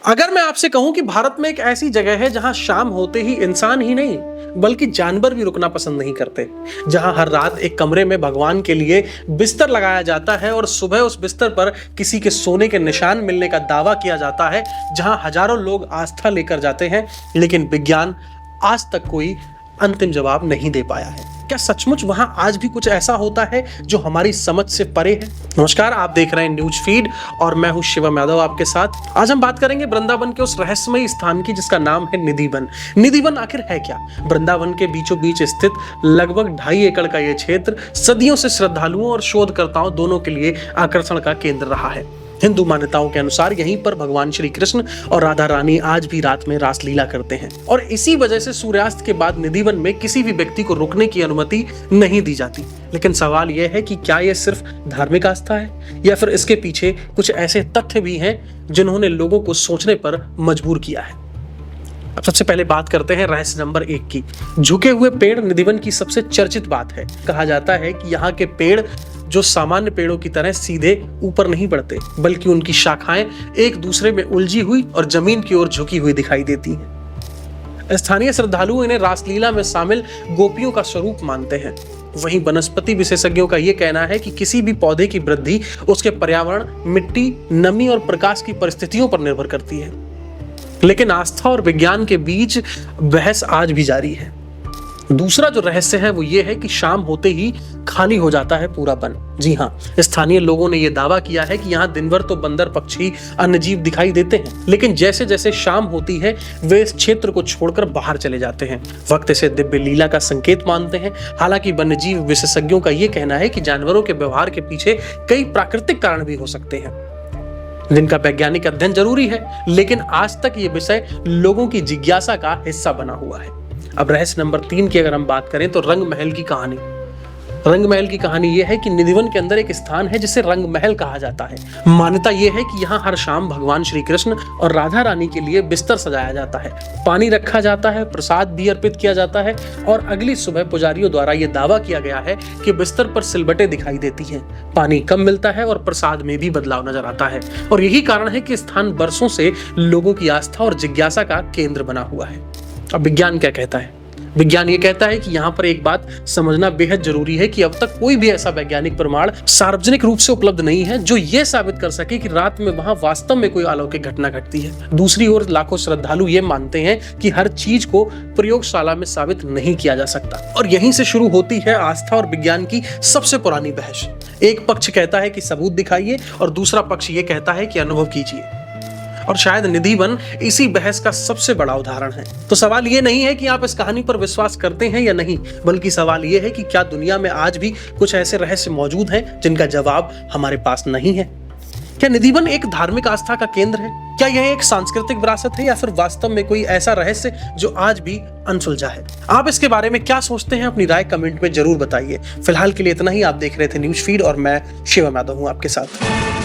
अगर मैं आपसे कहूं कि भारत में एक ऐसी जगह है जहां शाम होते ही इंसान ही नहीं बल्कि जानवर भी रुकना पसंद नहीं करते, जहां हर रात एक कमरे में भगवान के लिए बिस्तर लगाया जाता है और सुबह उस बिस्तर पर किसी के सोने के निशान मिलने का दावा किया जाता है, जहां हजारों लोग आस्था लेकर जाते हैं, लेकिन विज्ञान आज तक कोई अंतिम जवाब नहीं दे पाया है। क्या सचमुच वहां आज भी कुछ ऐसा होता है जो हमारी समझ से परे है? नमस्कार, आप देख रहे हैं न्यूज फीड और मैं हूं शिवम यादव आपके साथ। आज हम बात करेंगे वृंदावन के उस रहस्यमयी स्थान की जिसका नाम है निधिवन। निधिवन आखिर है क्या? वृंदावन के बीचों बीच स्थित लगभग 2.5 एकड़ का यह क्षेत्र सदियों से श्रद्धालुओं और शोधकर्ताओं दोनों के लिए आकर्षण का केंद्र रहा है। हिंदू मान्यताओं के अनुसार यहीं पर भगवान श्री कृष्ण और राधा रानी आज भी रात में रासलीला करते हैं और इसी वजह से सूर्यास्त के बाद निधिवन में किसी भी व्यक्ति को रुकने की अनुमति नहीं दी जाती। लेकिन सवाल यह है कि क्या यह सिर्फ धार्मिक आस्था है या फिर इसके पीछे कुछ ऐसे तथ्य भी हैं जिन्होंने लोगों को सोचने पर मजबूर किया है। अब सबसे पहले बात करते हैं रहस्य नंबर 1 की। झुके हुए पेड़ निधिवन की सबसे चर्चित बात है। कहा जाता है कि यहाँ के पेड़ जो सामान्य पेड़ों की तरह सीधे ऊपर नहीं बढ़ते, बल्कि उनकी शाखाएं एक दूसरे में उलझी हुई और जमीन की ओर झुकी हुई दिखाई देती हैं। स्थानीय श्रद्धालु इन्हें रासलीला में शामिल गोपियों का स्वरूप मानते हैं। वहीं वनस्पति विशेषज्ञों का यह कहना है कि किसी भी पौधे की वृद्धि उसके पर्यावरण, मिट्टी, नमी और प्रकाश की परिस्थितियों पर निर्भर करती है। लेकिन आस्था और विज्ञान के बीच बहस आज भी जारी है। दूसरा जो रहस्य है वो ये है कि शाम होते ही खाली हो जाता है पूरा वन। जी हाँ, स्थानीय लोगों ने यह दावा किया है कि यहाँ दिन भर तो बंदर, पक्षी, अन्य जीव दिखाई देते हैं, लेकिन जैसे जैसे शाम होती है वे इस क्षेत्र को छोड़कर बाहर चले जाते हैं। वक्त इसे दिव्य लीला का संकेत मानते हैं। हालांकि वन्यजीव विशेषज्ञों का यह कहना है कि जानवरों के व्यवहार के पीछे कई प्राकृतिक कारण भी हो सकते हैं जिनका वैज्ञानिक अध्ययन जरूरी है, लेकिन आज तक ये विषय लोगों की जिज्ञासा का हिस्सा बना हुआ है। अब रहस्य नंबर 3 की अगर हम बात करें तो रंग महल की कहानी। रंग महल की कहानी यह है कि निधिवन के अंदर एक स्थान है जिसे रंग महल कहा जाता है। मान्यता यह है कि यहाँ हर शाम भगवान श्री कृष्ण और राधा रानी के लिए बिस्तर सजाया जाता है, पानी रखा जाता है, प्रसाद भी अर्पित किया जाता है और अगली सुबह पुजारियों द्वारा यह दावा किया गया है कि बिस्तर पर सिलबटें दिखाई देती हैं, पानी कम मिलता है और प्रसाद में भी बदलाव नजर आता है। और यही कारण है कि स्थान बरसों से लोगों की आस्था और जिज्ञासा का केंद्र बना हुआ है। अब विज्ञान क्या कहता है? विज्ञान ये कहता है कि यहाँ पर एक बात समझना बेहद जरूरी है कि अब तक कोई भी ऐसा वैज्ञानिक प्रमाण सार्वजनिक रूप से उपलब्ध नहीं है जो ये साबित कर सके कि रात में वहां वास्तव में कोई अलौकिक घटना घटती है। दूसरी ओर लाखों श्रद्धालु ये मानते हैं कि हर चीज को प्रयोगशाला में साबित नहीं किया जा सकता और यहीं से शुरू होती है आस्था और विज्ञान की सबसे पुरानी बहस। एक पक्ष कहता है कि सबूत दिखाइए और दूसरा पक्ष ये कहता है कि अनुभव कीजिए, और शायद निधिवन इसी बहस का सबसे बड़ा उदाहरण है। तो सवाल ये नहीं है कि आप इस कहानी पर विश्वास करते हैं या नहीं, बल्कि सवाल ये है कि क्या दुनिया में आज भी कुछ ऐसे रहस्य मौजूद हैं जिनका जवाब हमारे पास नहीं है? क्या निधिवन एक धार्मिक आस्था का केंद्र है? क्या यह एक सांस्कृतिक विरासत है या फिर वास्तव में कोई ऐसा रहस्य जो आज भी अनसुलझा है? आप इसके बारे में क्या सोचते हैं? अपनी राय कमेंट में जरूर बताइए। फिलहाल के लिए इतना ही। आप देख रहे थे न्यूज फीड और मैं शिवम यादव हूं आपके साथ।